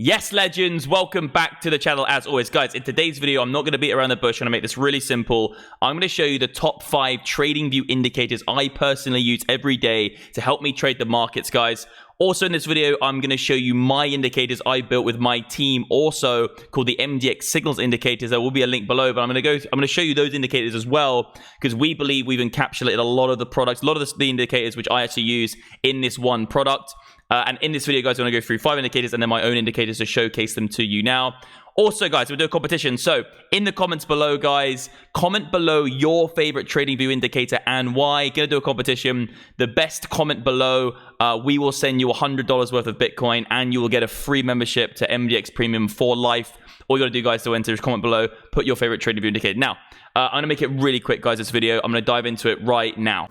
Yes, legends, welcome back to the channel as always. Guys, in today's video, I'm not going to beat around the bush. I'm going to make this really simple. I'm going to show you the top 5 TradingView indicators I personally use every day to help me trade the markets, guys. Also in this video, I'm going to show you my indicators I built with my team, also called the MDX Signals Indicators. There will be a link below, but I'm going to show you those indicators as well, because we believe we've encapsulated a lot of the products, a lot of the indicators which I actually use in this one product. And in this video, guys, I'm going to go through 5 indicators and then my own indicators to showcase them to you now. Also, guys, we'll do a competition. So in the comments below, guys, comment below your favorite TradingView indicator and why. Going to do a competition. The best comment below, we will send you $100 worth of Bitcoin and you will get a free membership to MDX Premium for life. All you got to do, guys, to enter is comment below, put your favorite TradingView indicator. Now, I'm going to make it really quick, guys, this video. I'm going to dive into it right now.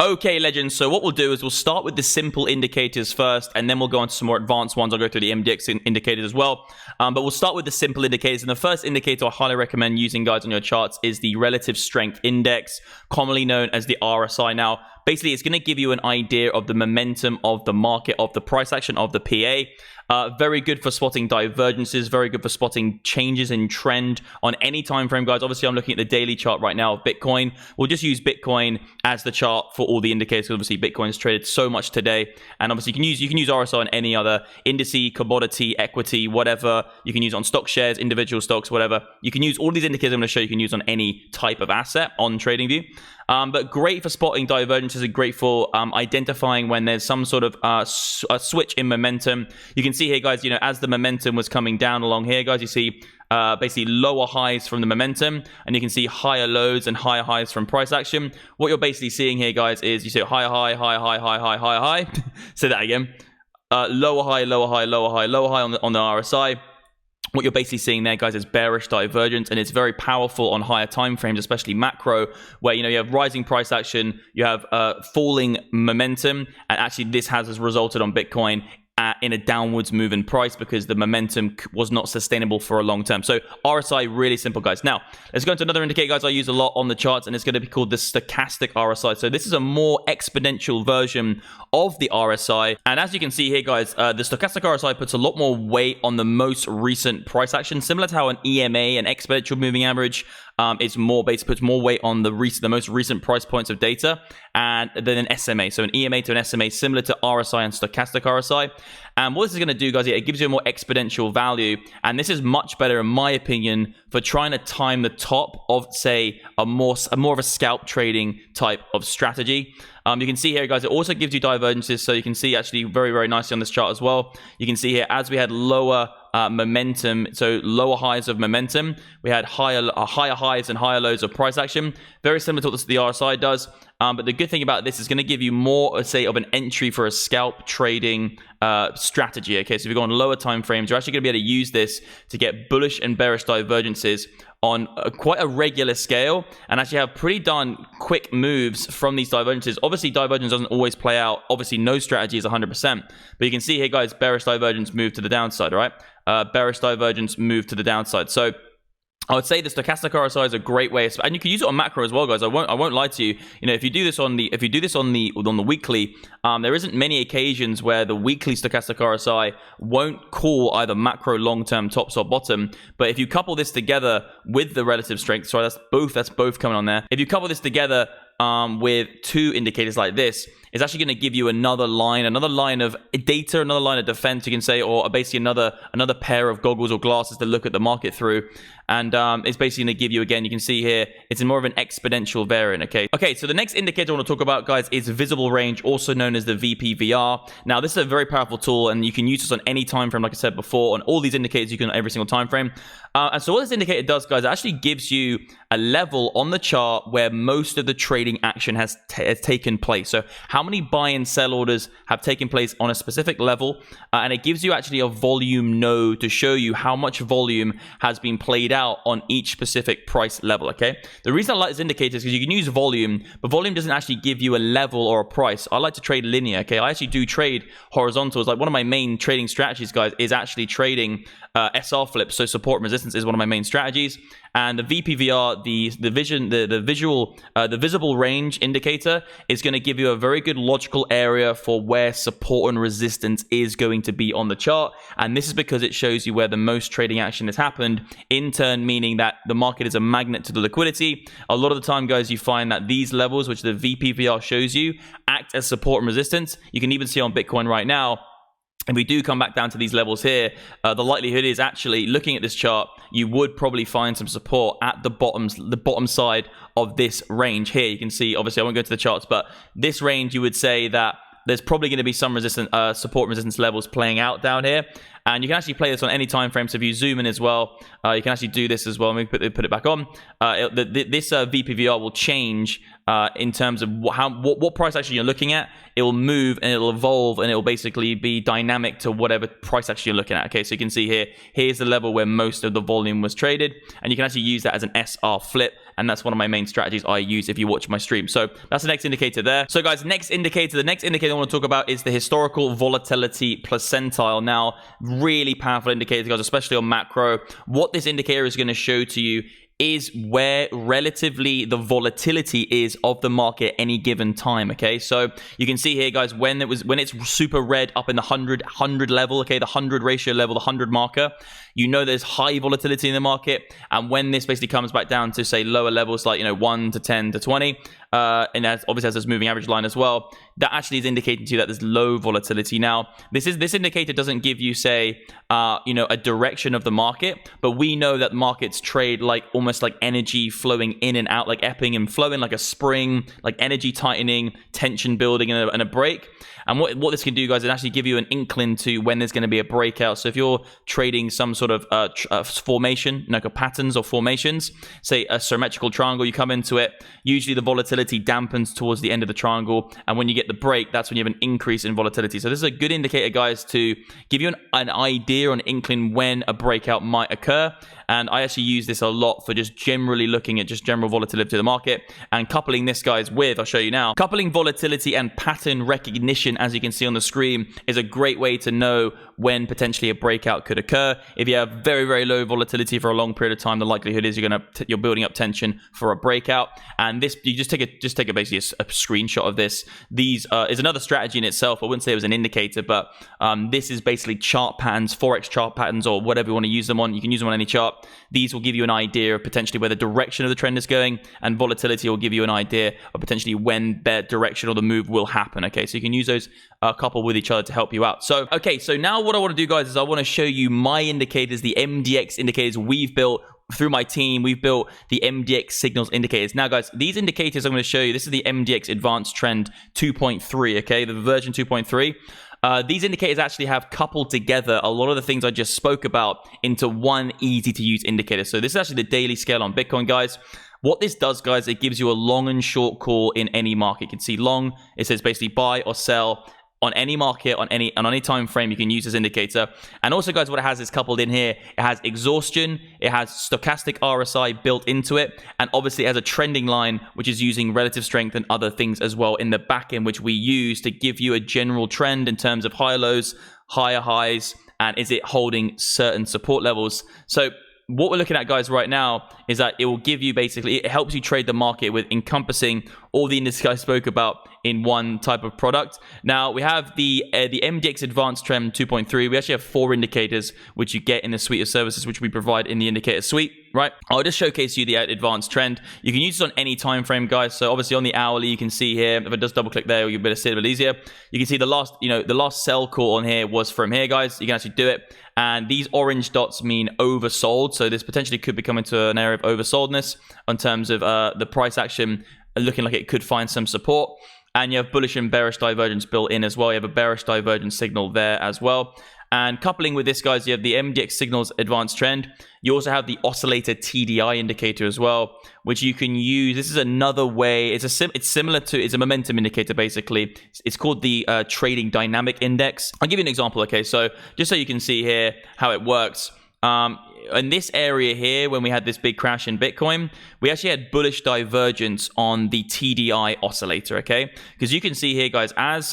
Okay, legends, so what we'll do is we'll start with the simple indicators first, and then we'll go on to some more advanced ones. I'll go through the MDX indicators as well, but we'll start with the simple indicators. And the first indicator I highly recommend using, guys, on your charts is the Relative Strength Index, commonly known as the RSI. Now, basically, it's going to give you an idea of the momentum of the market, of the price action of the PA. Very good for spotting divergences, very good for spotting changes in trend on any time frame, guys. Obviously, I'm looking at the daily chart right now of Bitcoin. We'll just use Bitcoin as the chart for all the indicators. Obviously, Bitcoin's traded so much today, and obviously you can use RSI on any other indice, commodity, equity, whatever. You can use on stock shares, individual stocks, whatever. You can use all these indicators I'm going to show you can use on any type of asset on TradingView. But great for spotting divergences and great for identifying when there's some sort of a switch in momentum. You can see here, guys, you know, as the momentum was coming down along here, guys, you see basically lower highs from the momentum, and you can see higher lows and higher highs from price action. What you're basically seeing here, guys, is you see higher high, higher high, higher high, higher high. Say that again. Lower high, lower high, lower high, lower high on the RSI. What you're basically seeing there, guys, is bearish divergence, and it's very powerful on higher time frames, especially macro, where you have rising price action, you have falling momentum, and actually this has resulted on Bitcoin in a downwards move in price because the momentum was not sustainable for a long term. So RSI, really simple, guys. Now, let's go into another indicator, guys, I use a lot on the charts, and it's going to be called the Stochastic RSI. So this is a more exponential version of the RSI. And as you can see here, guys, the Stochastic RSI puts a lot more weight on the most recent price action, similar to how an EMA, an exponential moving average, puts more weight on the most recent price points of data and than an SMA. So an EMA to an SMA, similar to RSI and Stochastic RSI. And what this is going to do, guys, it gives you a more exponential value. And this is much better, in my opinion, for trying to time the top of, say, a more of a scalp trading type of strategy. You can see here, guys, it also gives you divergences. So you can see actually very, very nicely on this chart as well. You can see here, as we had lower momentum, so lower highs of momentum, we had higher highs and higher lows of price action, very similar to what the RSI does. But the good thing about this is going to give you more, say, of an entry for a scalp trading strategy. Okay, so if you go on lower time frames, you're actually going to be able to use this to get bullish and bearish divergences on quite a regular scale, and actually have pretty darn quick moves from these divergences. Obviously, divergence doesn't always play out. Obviously, no strategy is 100%. But you can see here, guys, bearish divergence move to the downside, right? Bearish divergence move to the downside. So I would say the Stochastic RSI is a great way, and you can use it on macro as well, guys. I won't lie to you. If you do this on the weekly, there isn't many occasions where the weekly Stochastic RSI won't call either macro long-term tops or bottom. But if you couple this together with the relative strength, sorry, that's both coming on there. If you couple this together with 2 indicators like this, it's actually going to give you another line of data, another line of defense, you can say, or basically another pair of goggles or glasses to look at the market through. And it's basically going to give you, again, you can see here, it's more of an exponential variant, okay? So the next indicator I want to talk about, guys, is visible range, also known as the VPVR. Now, this is a very powerful tool, and you can use this on any time frame, like I said before. On all these indicators, you can on every single time frame. And so what this indicator does, guys, it actually gives you a level on the chart where most of the trading action has taken place. So how many buy and sell orders have taken place on a specific level, and it gives you actually a volume node to show you how much volume has been played out on each specific price level, okay? The reason I like this indicator is because you can use volume, but volume doesn't actually give you a level or a price. I like to trade linear, okay? I actually do trade horizontals. Like, one of my main trading strategies, guys, is actually trading SR flips, so support and resistance is one of my main strategies. And the VPVR, the visible range indicator, is going to give you a very good logical area for where support and resistance is going to be on the chart. And this is because it shows you where the most trading action has happened, in turn meaning that the market is a magnet to the liquidity. A lot of the time, guys, you find that these levels, which the VPVR shows you, act as support and resistance. You can even see on Bitcoin right now, if we do come back down to these levels here, the likelihood is actually, looking at this chart, you would probably find some support at the bottom side of this range here. You can see, obviously, I won't go to the charts, but this range, you would say that there's probably going to be some support and resistance levels playing out down here. And you can actually play this on any time frame. So if you zoom in as well, you can actually do this as well. Let me put it back on. This VPVR will change in terms of what price action you're looking at. It will move and it'll evolve, and it will basically be dynamic to whatever price action you're looking at. Okay, so you can see here, here's the level where most of the volume was traded, and you can actually use that as an SR flip, and that's one of my main strategies I use if you watch my stream. So that's the next indicator there. So guys, the next indicator I want to talk about is the historical volatility percentile. Now, really powerful indicator, guys, especially on macro. What this indicator is going to show to you is where relatively the volatility is of the market at any given time. Okay, so you can see here, guys, when it's super red up in the 100 level, okay, the 100 ratio level, the 100 marker, you know there's high volatility in the market. And when this basically comes back down to, say, lower levels like 1 to 10 to 20, and as obviously has this moving average line as well, that actually is indicating to you that there's low volatility. Now, this indicator doesn't give you, say, a direction of the market, but we know that markets trade like almost like energy flowing in and out, like ebbing and flowing, like a spring, like energy tightening, tension building, and a break. And what this can do, guys, is actually give you an inkling to when there's going to be a breakout. So if you're trading some sort of formation, like patterns or formations, say a symmetrical triangle, you come into it, usually the volatility dampens towards the end of the triangle. And when you get the break, that's when you have an increase in volatility. So this is a good indicator, guys, to give you an idea or an inkling when a breakout might occur. And I actually use this a lot for just generally looking at just general volatility of the market, and coupling this, guys, with, I'll show you now, coupling volatility and pattern recognition, as you can see on the screen, is a great way to know when potentially a breakout could occur. If you have very, very low volatility for a long period of time, the likelihood is you're building up tension for a breakout. And this, you just take basically a screenshot of this. These is another strategy in itself. I wouldn't say it was an indicator, but this is basically chart patterns, forex chart patterns, or whatever you want to use them on. You can use them on any chart. These will give you an idea of potentially where the direction of the trend is going, and volatility will give you an idea of potentially when the direction or the move will happen. Okay, so you can use those coupled with each other to help you out. So, okay, so now what I want to do, guys, is I want to show you my indicators, the MDX indicators we've built through my team. We've built the MDX signals indicators. Now, guys, these indicators I'm going to show you, this is the MDX Advanced Trend 2.3, okay, the version 2.3. These indicators actually have coupled together a lot of the things I just spoke about into one easy-to-use indicator. So this is actually the daily scale on Bitcoin, guys. What this does, guys, it gives you a long and short call in any market. You can see long, it says basically buy or sell on any market, on any time frame. You can use this indicator. And also, guys, what it has is coupled in here, it has exhaustion, it has stochastic RSI built into it, and obviously it has a trending line, which is using relative strength and other things as well in the back end, which we use to give you a general trend in terms of higher lows, higher highs, and is it holding certain support levels. So what we're looking at, guys, right now is that it will give you basically, it helps you trade the market with encompassing all the indices I spoke about in one type of product. Now, we have the MDX Advanced Trend 2.3. We actually have 4 indicators, which you get in the suite of services, which we provide in the indicator suite, right? I'll just showcase you the Advanced Trend. You can use this on any time frame, guys. So obviously on the hourly, you can see here, if I just double click there, you'll be able to see it a bit easier. You can see the last sell call on here was from here, guys. You can actually do it. And these orange dots mean oversold. So this potentially could be coming to an area of oversoldness in terms of the price action looking like it could find some support. And you have bullish and bearish divergence built in as well. You have a bearish divergence signal there as well. And coupling with this, guys, you have the MDX Signals Advanced Trend. You also have the Oscillator TDI indicator as well, which you can use. This is another way. It's similar to, it's a momentum indicator, basically. It's called the Trading Dynamic Index. I'll give you an example, okay? So just so you can see here how it works. In this area here, when we had this big crash in Bitcoin, we actually had bullish divergence on the TDI oscillator, okay? Because you can see here, guys, as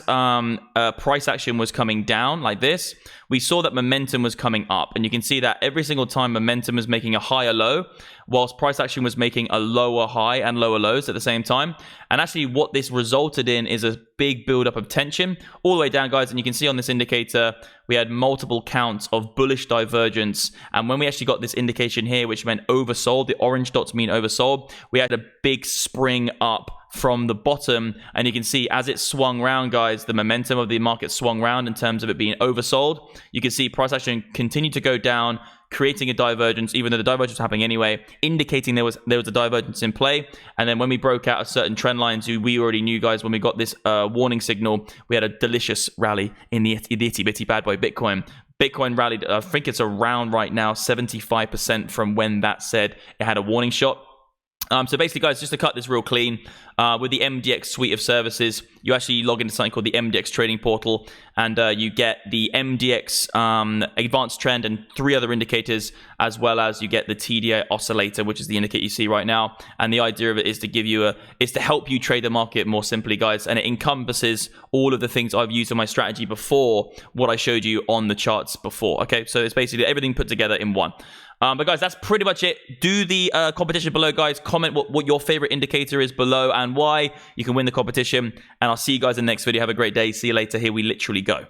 price action was coming down like this, we saw that momentum was coming up. And you can see that every single time momentum is making a higher low, whilst price action was making a lower high and lower lows at the same time. And actually what this resulted in is a big buildup of tension all the way down, guys. And you can see on this indicator, we had multiple counts of bullish divergence. And when we actually got this indication here, which meant oversold, the orange dots mean oversold, we had a big spring up from the bottom. And you can see as it swung round, guys, the momentum of the market swung round in terms of it being oversold. You can see price action continued to go down, creating a divergence, even though the divergence was happening anyway, indicating there was a divergence in play. And then when we broke out of certain trend lines, we already knew, guys, when we got this warning signal, we had a delicious rally in the itty bitty bad boy Bitcoin. Bitcoin rallied, I think it's around right now 75% from when that said it had a warning shot. So basically, guys, just to cut this real clean, with the MDX suite of services, you actually log into something called the MDX Trading Portal, and you get the MDX advanced trend and 3 other indicators, as well as you get the TDI oscillator, which is the indicator you see right now. And the idea of it is to give you is to help you trade the market more simply, guys. And it encompasses all of the things I've used in my strategy before, what I showed you on the charts before. Okay, so it's basically everything put together in one. But guys, that's pretty much it. Do the competition below, guys. Comment what your favorite indicator is below and why. You can win the competition. And I'll see you guys in the next video. Have a great day. See you later. Here we literally go.